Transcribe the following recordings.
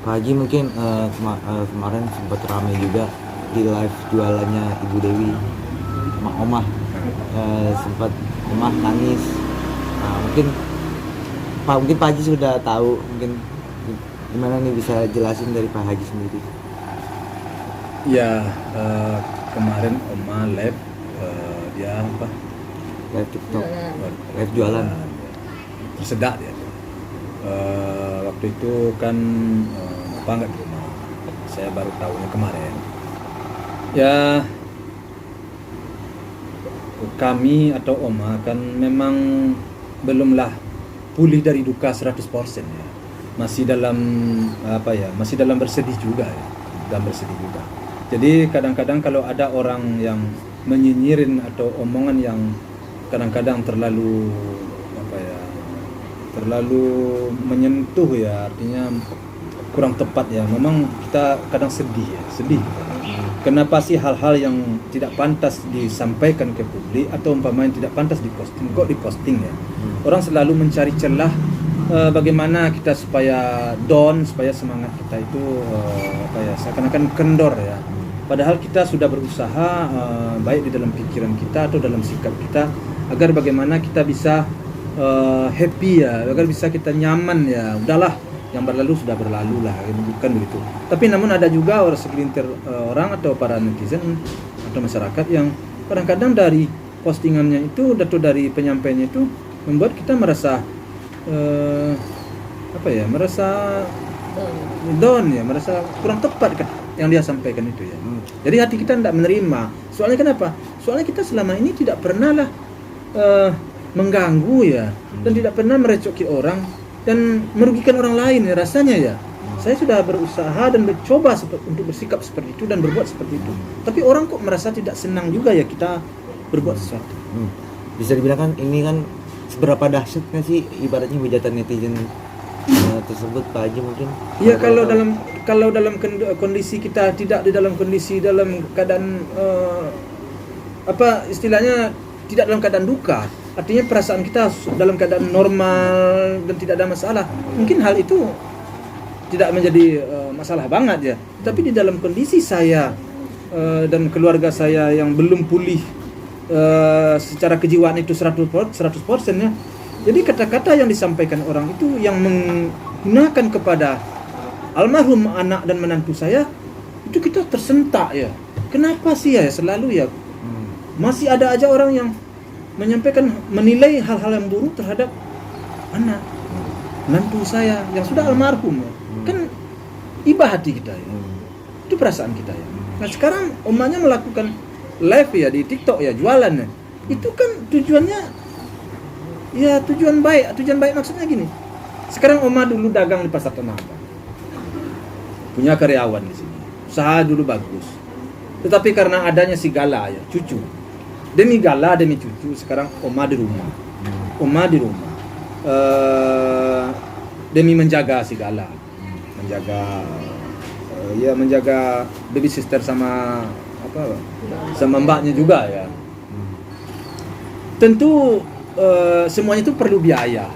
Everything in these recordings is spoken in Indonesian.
Pak Haji mungkin kemarin sempat ramai juga di live jualannya Ibu Dewi sama Omah. Sempat Omah nangis. Nah, mungkin Pak Haji sudah tahu, mungkin gimana nih bisa jelasin dari Pak Haji sendiri? Ya, kemarin Oma live, dia apa? Live TikTok, live jualan. Tersedak dia. Waktu itu kan Bapak nggak di rumah. Saya baru tahunya kemarin. Ya, kami atau Oma kan memang belumlah pulih dari duka 100% ya. Masih dalam masih dalam bersedih juga ya. Dalam bersedih juga. Jadi kadang-kadang kalau ada orang yang menyinyirin atau omongan yang kadang-kadang terlalu menyentuh ya, artinya kurang tepat ya. Memang kita kadang sedih. Kenapa sih hal-hal yang tidak pantas disampaikan ke publik atau umpamanya tidak pantas diposting kok diposting ya? Orang selalu mencari celah bagaimana kita supaya supaya semangat kita itu seakan-akan kendor ya. Padahal kita sudah berusaha baik di dalam pikiran kita atau dalam sikap kita agar bagaimana kita bisa happy ya, agar bisa kita nyaman ya. Udahlah, yang berlalu sudah berlalu lah, bukan begitu. Tapi namun ada juga segelintir orang atau para netizen atau masyarakat yang kadang-kadang dari postingannya itu atau dari penyampaiannya itu membuat kita merasa merasa down ya, merasa kurang tepat kan yang dia sampaikan itu ya. Jadi hati kita tidak menerima. Soalnya kenapa? Soalnya kita selama ini tidak pernah lah mengganggu ya, dan tidak pernah merecoki orang dan merugikan orang lain ya, rasanya ya. Saya sudah berusaha dan mencoba untuk bersikap seperti itu dan berbuat seperti itu. Tapi orang kok merasa tidak senang juga ya kita berbuat sesuatu. Bisa dibilang kan ini kan seberapa dahsyatnya sih ibaratnya hujatan netizen tersebut, Pak Haji mungkin? Iya, kalau dalam kondisi kita tidak dalam keadaan istilahnya tidak dalam keadaan duka, artinya perasaan kita dalam keadaan normal dan tidak ada masalah, mungkin hal itu tidak menjadi masalah banget ya. Tapi di dalam kondisi saya dan keluarga saya yang belum pulih secara kejiwaan itu 100% ya. Jadi kata-kata yang disampaikan orang itu yang menggunakan kepada almarhum anak dan menantu saya, itu kita tersentak ya. Kenapa sih ya selalu ya masih ada aja orang yang menilai hal-hal yang buruk terhadap anak menantu saya yang sudah almarhum ya. Kan iba hati kita ya. Itu perasaan kita ya. Nah sekarang omanya melakukan live ya di TikTok ya, jualan ya. Itu kan tujuannya ya tujuan baik maksudnya gini. Sekarang Oma dulu dagang di Pasar Tanah Abang. Punya karyawan di sini. Usaha dulu bagus. Tetapi karena adanya si Gala ya, cucu. Demi Gala, demi cucu, sekarang Oma di rumah. Demi menjaga si Gala. Menjaga baby sister sama mbaknya juga ya. Tentu semuanya itu perlu biaya.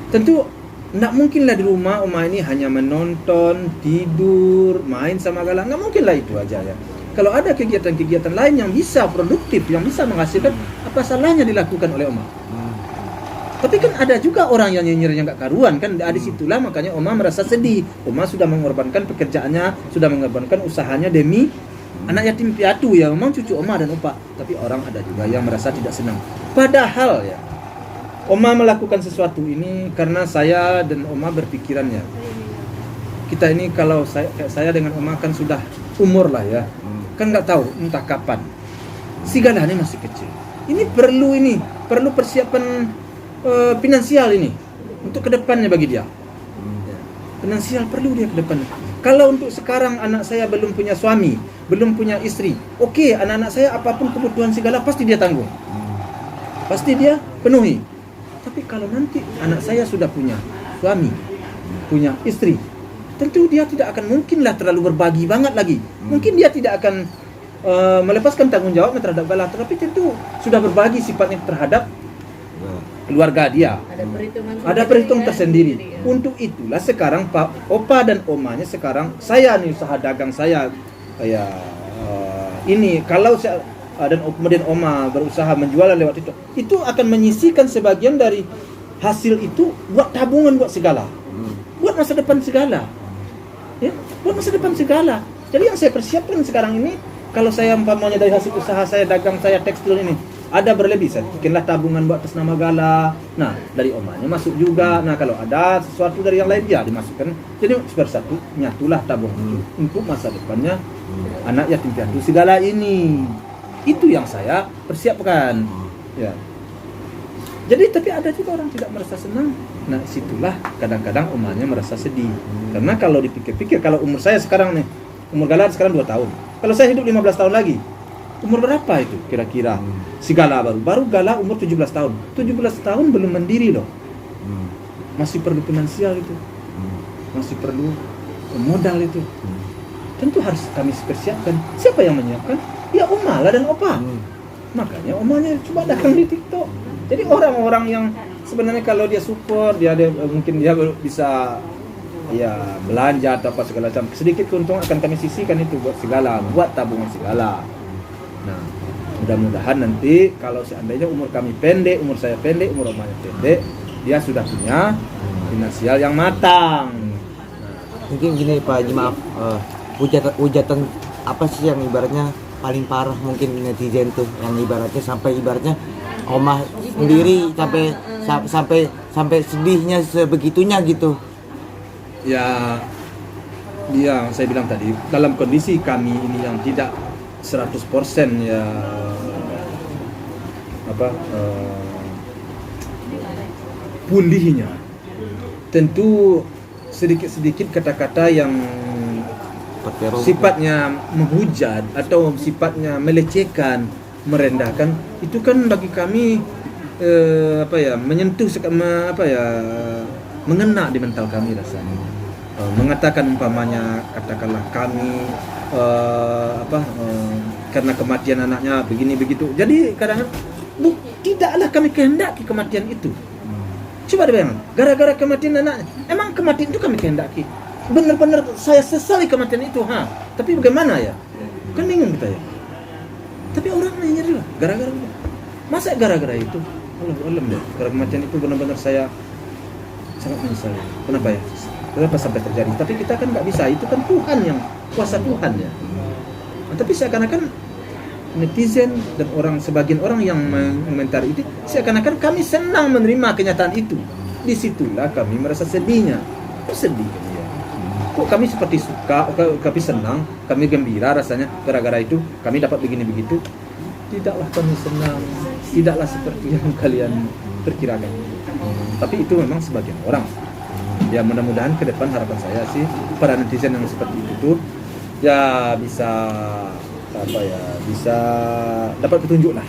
Tentu nggak mungkin lah di rumah Oma ini hanya menonton, tidur, main sama Gala. Nggak mungkin lah itu aja ya. Kalau ada kegiatan-kegiatan lain yang bisa produktif, yang bisa menghasilkan, apa salahnya dilakukan oleh Oma? Tapi kan ada juga orang yang nyinyirnya nggak karuan kan. Di situlah makanya Oma merasa sedih. Oma sudah mengorbankan pekerjaannya, sudah mengorbankan usahanya demi anak yatim piatu ya, memang cucu Oma dan Opa. Tapi orang ada juga yang merasa tidak senang. Padahal ya, Oma melakukan sesuatu ini karena saya dan Oma berpikiran ya, kita ini kalau saya dengan Oma kan sudah umur lah ya, kan nggak tahu entah kapan. Si Gala ini masih kecil. Ini perlu persiapan finansial ini untuk kedepannya bagi dia. Finansial perlu dia kedepannya. Kalau untuk sekarang anak saya belum punya suami, belum punya istri, oke, anak-anak saya apapun kebutuhan segala pasti dia tanggung, pasti dia penuhi. Tapi kalau nanti anak saya sudah punya suami, punya istri, tentu dia tidak akan mungkinlah terlalu berbagi banget lagi. Mungkin dia tidak akan melepaskan tanggung jawabnya terhadap Gala, tapi tentu sudah berbagi sifatnya terhadap keluarga dia. Ada perhitungan tersendiri. Ya. Untuk itulah sekarang Pak Opa dan Omanya sekarang saya nih usaha dagang saya ya ini kalau saya dan kemudian Oma berusaha menjual lewat itu akan menyisihkan sebagian dari hasil itu buat tabungan buat segala, buat masa depan segala, ya, buat masa depan segala. Jadi yang saya persiapkan sekarang ini, kalau saya umpamanya dari hasil usaha saya dagang saya tekstil ini ada berlebih, saya bikinlah tabungan buat atas nama Gala. Nah, dari Omanya masuk juga. Nah, kalau ada sesuatu dari yang lain ya dimasukkan. Jadi sepersatu nyatulah tabungan untuk masa depannya anak yatim piatu segala ini. Itu yang saya persiapkan. Ya. Jadi tapi ada juga orang tidak merasa senang. Nah, situlah kadang-kadang Omanya merasa sedih. Karena kalau dipikir-pikir, kalau umur saya sekarang nih, umur Gala sekarang 2 tahun. Kalau saya hidup 15 tahun lagi, umur berapa itu kira-kira? Si Gala baru Gala umur 17 tahun. 17 tahun belum mandiri loh. Masih perlu finansial itu. Masih perlu modal itu. Tentu harus kami persiapkan. Siapa yang menyiapkan? Ya Oma lah dan Opa. Makanya Omanya coba dagang di TikTok. Jadi orang-orang yang sebenarnya kalau dia support, dia mungkin dia bisa ya belanja atau apa segala macam, sedikit keuntungan akan kami sisihkan itu buat segala, buat tabungan segala. Nah, mudah-mudahan nanti kalau seandainya umur kami pendek, umur saya pendek, umur Omanya pendek, dia sudah punya finansial yang matang. Mungkin gini Pak Haji, maaf, hujatan apa sih yang ibaratnya paling parah mungkin netizen tuh, yang ibaratnya sampai ibaratnya Omah sendiri sampai sedihnya sebegitunya gitu. Ya, dia saya bilang tadi, dalam kondisi kami ini yang tidak 100% ya pulihnya, tentu sedikit-sedikit kata-kata yang sifatnya menghujat atau sifatnya melecehkan, merendahkan, itu kan bagi kami menyentuh mengena di mental kami rasanya. Mengatakan umpamanya katakanlah kami karena kematian anaknya begini begitu. Jadi kadang-kadang tidaklah kami kehendaki kematian itu. Coba dibayangkan, gara-gara kematian anaknya. Emang kematian itu kami kehendaki. Benar-benar saya sesali kematian itu, tapi bagaimana ya? Kan bingung kita ya. Tapi orang nyari lah, gara-gara itu. Masa gara-gara itu? Allah deh. Gara kematian itu benar-benar saya sangat menyesali. Kenapa ya? Kenapa sampai terjadi? Tapi kita kan nggak bisa. Itu kan Tuhan yang kuasa Tuhan ya. Nah, tapi seakan-akan netizen dan sebagian orang yang mengomentari itu seakan-akan kami senang menerima kenyataan itu. Disitulah kami merasa sedihnya. Kok sedih ya? Kok kami seperti suka, kami senang, kami gembira rasanya gara-gara itu kami dapat begini begitu. Tidaklah kami senang, tidaklah seperti yang kalian perkirakan. Tapi itu memang sebagian orang. Ya mudah-mudahan ke depan harapan saya sih para netizen yang seperti itu ya bisa dapat petunjuk lah.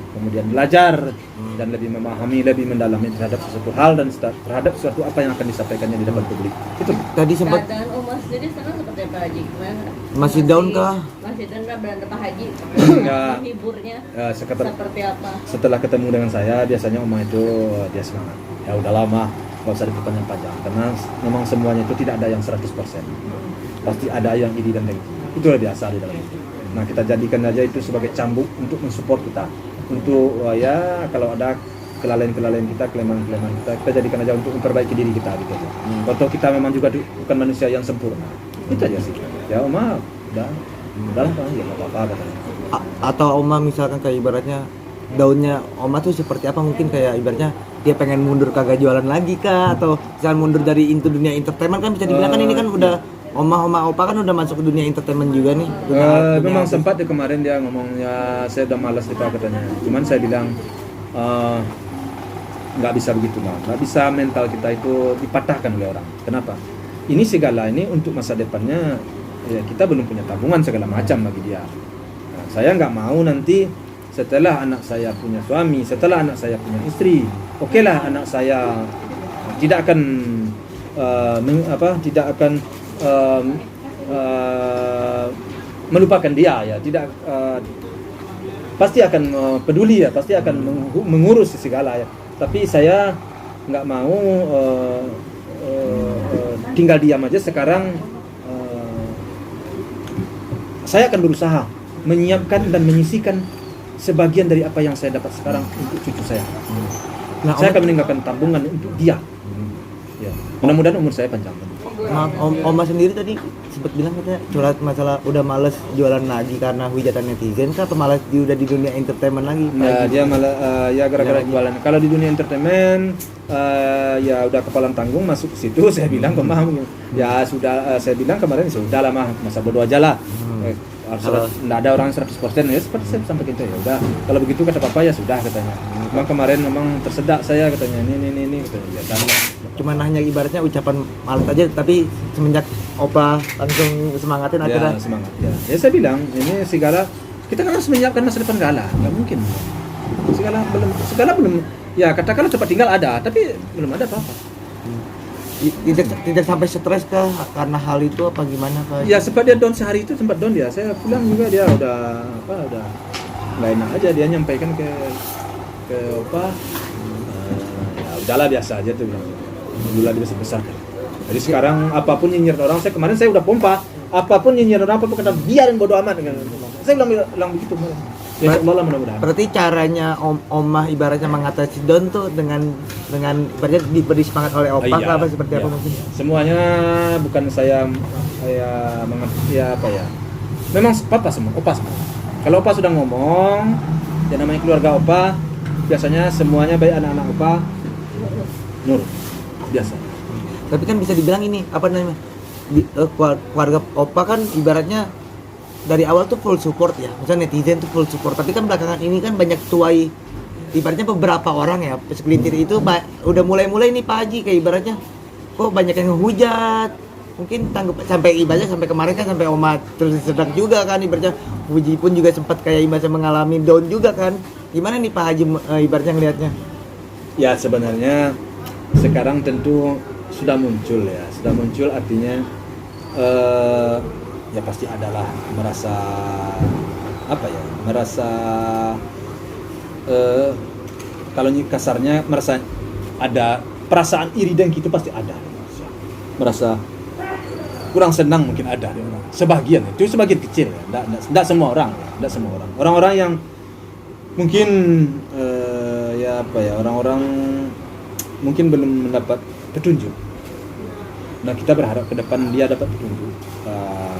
Kemudian belajar dan lebih memahami, lebih mendalami terhadap sesuatu hal dan terhadap sesuatu apa yang akan disampaikannya di depan publik. Itu tadi sempat keadaan Oma sendiri sekarang seperti apa Haji? Masih down kah? Masih down kah berada Pak Haji? Menghiburnya seperti apa? Setelah ketemu dengan saya biasanya Oma itu dia semangat. Ya udah lama, nggak usah diperpanjang panjang karena memang semuanya itu tidak ada yang 100%. Pasti ada yang iri dan dengki. Itu biasa di dalam itu. Nah, kita jadikan aja itu sebagai cambuk untuk mensupport kita. Untuk kalau ada kelalaian-kelalaian kita, kelemahan-kelemahan kita jadikan aja untuk memperbaiki diri kita gitu aja. Atau kita memang juga bukan manusia yang sempurna. Itu aja sih. Ya Oma, udah lah ya nggak apa-apa katanya. Atau Oma misalkan kayak ibaratnya daunnya Oma tuh seperti apa, mungkin kayak ibaratnya dia pengen mundur kagak jualan lagi kah, atau jangan mundur dari dunia entertainment kan bisa dibilang kan ini kan udah Oma Opa kan udah masuk ke dunia entertainment juga nih. Memang sempat ya kemarin dia ngomongnya saya udah malas nih Pak katanya. Cuman saya bilang nggak bisa begitu lah, nggak bisa mental kita itu dipatahkan oleh orang. Kenapa? Ini segala ini untuk masa depannya ya kita belum punya tabungan segala macam bagi dia. Nah, saya nggak mau nanti setelah anak saya punya suami, setelah anak saya punya istri, okelah anak saya tidak akan melupakan dia ya, tidak pasti akan peduli ya, pasti akan mengurus segala ya. Tapi saya nggak mau tinggal diam aja. Sekarang saya akan berusaha menyiapkan dan menyisihkan sebagian dari apa yang saya dapat sekarang untuk cucu saya. Nah, Saya akan meninggalkan tabungan untuk dia. Ya. Mudah-mudahan umur saya panjang. Oma sendiri tadi sempat bilang katanya curhat masalah udah males jualan lagi karena hujatan netizen kah, atau malah udah di dunia entertainment lagi? Ya, dia malah ya gara-gara jualan. Kalau di dunia entertainment ya udah kepalang tanggung masuk ke situ. Saya bilang ke Mah, ya sudah, saya bilang kemarin sudah lah Mah, masa bodoh aja lah. Nggak ada orang 100% ya, seperti saya sampaikan itu, ya udah kalau begitu kata papa ya sudah katanya. Memang kemarin memang tersedak saya katanya ini katanya, ya dan Cuma hanya ibaratnya ucapan malas aja, tapi semenjak Opa langsung semangatin akhirnya. ya, semangat ya saya bilang ini segala kita kan harus menyiapkan masa depan Gala, nggak mungkin segala belum ya katakanlah cepat tinggal ada, tapi belum ada apa-apa. Tidak sampai stres kah karena hal itu, apa gimana Pak? Ya sempat dia down sehari itu, sempat down dia. Saya pulang juga dia udah nggak enak aja, dia nyampaikan ke Opa, ya udahlah biasa aja tuh bilang. Gula dibesar-besar. Jadi sekarang apapun nyinyir orang, kemarin saya udah pompa, apapun nyinyir orang, apapun kata biarin bodo amat dengan. Saya bilang begitu. Ya Allah lah mudah-mudahan. Berarti caranya Omah ibaratnya mengatasi Don tuh dengan ibaratnya diberi semangat oleh Opa Iya, apa seperti iya. apa mungkin? Semuanya bukan saya apa ya. Memang papa semua, Opa semua. Kalau Opa sudah ngomong, ya namanya keluarga Opa, biasanya semuanya baik anak-anak Opa nurut. Biasa. Tapi kan bisa dibilang ini apa namanya? Keluarga Opa kan ibaratnya dari awal tuh full support ya. Misalnya netizen tuh full support, tapi kan belakangan ini kan banyak tuai, ibaratnya beberapa orang ya, segelintir itu udah mulai nih Pak Haji, kayak ibaratnya kok banyak yang ngehujat. Mungkin sampai ibaratnya sampai kemarin kan sampai Oma terus sedang juga kan, ibaratnya Puji pun juga sempat kayak ibaratnya mengalami down juga kan. Gimana nih Pak Haji ibaratnya ngelihatnya? Ya sebenarnya sekarang tentu sudah muncul artinya ya pasti adalah merasa kalau kasarnya merasa ada perasaan iri dengki, itu pasti ada, merasa kurang senang mungkin ada di orang. Sebagian kecil ya, enggak semua orang. Orang-orang yang mungkin orang-orang mungkin belum mendapat petunjuk. Nah, kita berharap ke depan dia dapat petunjuk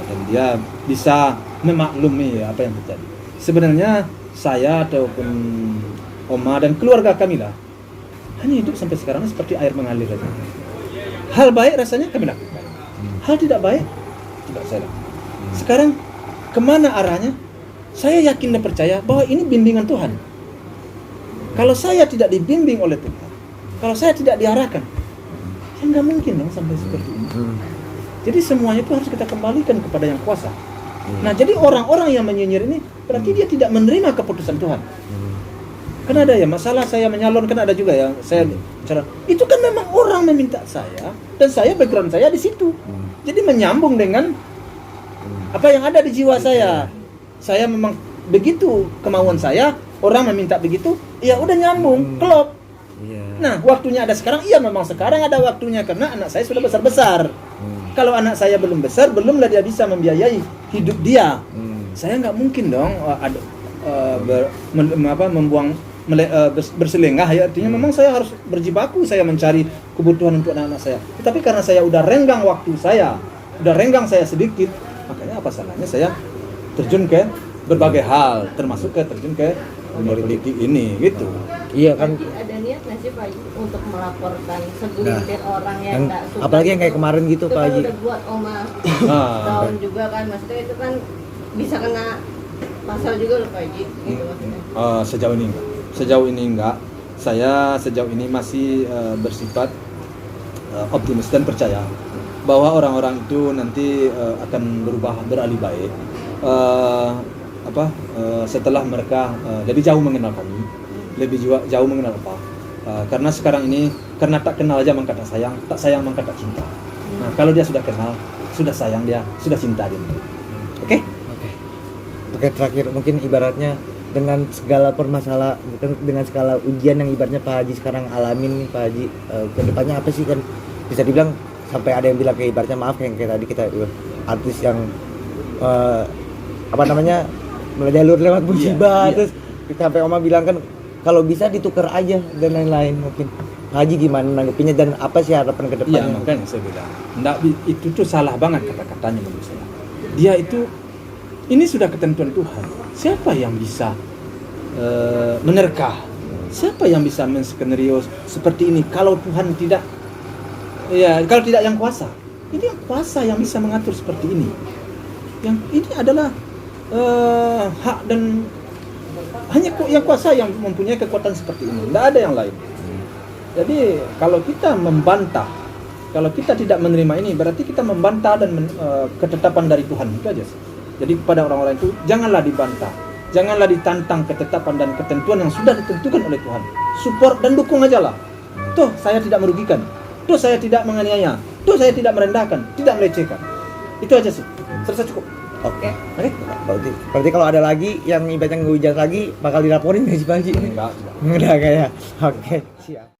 dan dia bisa memaklumi apa yang terjadi. Sebenarnya saya ataupun Oma dan keluarga kami lah hanya hidup sampai sekarang seperti air mengalir saja. Hal baik rasanya kami lakukan, hal tidak baik tidak saya lakukan. Sekarang kemana arahnya? Saya yakin dan percaya bahwa ini bimbingan Tuhan. Kalau saya tidak dibimbing oleh Tuhan, kalau saya tidak diarahkan, ya nggak mungkin dong sampai seperti ini. Jadi semuanya itu harus kita kembalikan kepada yang kuasa. Nah, jadi orang-orang yang menyinyir ini berarti dia tidak menerima keputusan Tuhan. Kan ada ya masalah saya menyalon, kan ada juga ya saya bicara. Itu kan memang orang meminta saya, dan saya background saya di situ. Jadi menyambung dengan apa yang ada di jiwa saya. Saya memang begitu kemauan saya, orang meminta begitu, ya udah nyambung, klop. Nah, waktunya ada sekarang, iya memang sekarang ada waktunya karena anak saya sudah besar-besar. Kalau anak saya belum besar, belumlah dia bisa membiayai hidup dia. Saya nggak mungkin dong berselengah ya, artinya memang saya harus berjibaku, saya mencari kebutuhan untuk anak-anak saya. Tetapi karena saya udah renggang waktu saya, udah renggang saya sedikit, makanya apa salahnya saya terjun ke berbagai hal, termasuk terjun ke politik ini gitu. Iya kan. Ada niat nggak sih Pak Haji untuk melaporkan segelintir orang yang nggak suka? Apalagi yang kayak kemarin gitu itu Pak kan Haji. udah buat Oma down juga kan, maksudnya itu kan bisa kena pasal juga loh Pak Haji gitu maksudnya. Sejauh ini enggak. Saya sejauh ini masih bersifat optimis dan percaya bahwa orang-orang itu nanti akan beralih baik. Setelah mereka lebih jauh mengenal kami, lebih jauh mengenal apa. Karena sekarang ini karena tak kenal aja maka tak sayang, tak sayang maka tak cinta. Nah, kalau dia sudah kenal, sudah sayang dia, sudah cinta dia. Oke? Oke, terakhir mungkin ibaratnya dengan segala permasalahan, dengan segala ujian yang ibaratnya Pak Haji sekarang alamin nih Pak Haji, kedepannya apa sih, kan bisa dibilang sampai ada yang bilang kayak ibaratnya maaf kayak tadi kita artis yang apa namanya jalur lewat musibah, terus sampai Oma bilang kan kalau bisa ditukar aja dan lain-lain. Mungkin Pak Haji gimana nanggepinnya dan apa sih harapan ke Iya, depannya? makanya saya bilang itu tuh salah banget kata-katanya menurut saya. Dia itu, ini sudah ketentuan Tuhan. Siapa yang bisa menerka? Siapa yang bisa menskenario seperti ini kalau Tuhan tidak? Ya, kalau tidak yang kuasa. Ini yang kuasa yang bisa mengatur seperti ini. Yang ini adalah hak dan hanya yang kuasa yang mempunyai kekuatan seperti ini. Tidak ada yang lain. Jadi kalau kita membantah, kalau kita tidak menerima ini, berarti kita membantah dan ketetapan dari Tuhan, itu aja sih. Jadi kepada orang-orang itu janganlah dibantah, janganlah ditantang ketetapan dan ketentuan yang sudah ditentukan oleh Tuhan. Support dan dukung aja lah. Tuh saya tidak merugikan, tuh saya tidak menganiaya, tuh saya tidak merendahkan, tidak melecehkan. Itu aja sih. Selesai cukup. Oke. Berarti kalau ada lagi yang ibaratnya ngehujat lagi bakal dilaporin nggak sih Pak Haji? Enggak. Enggak kayak. Oke, siap.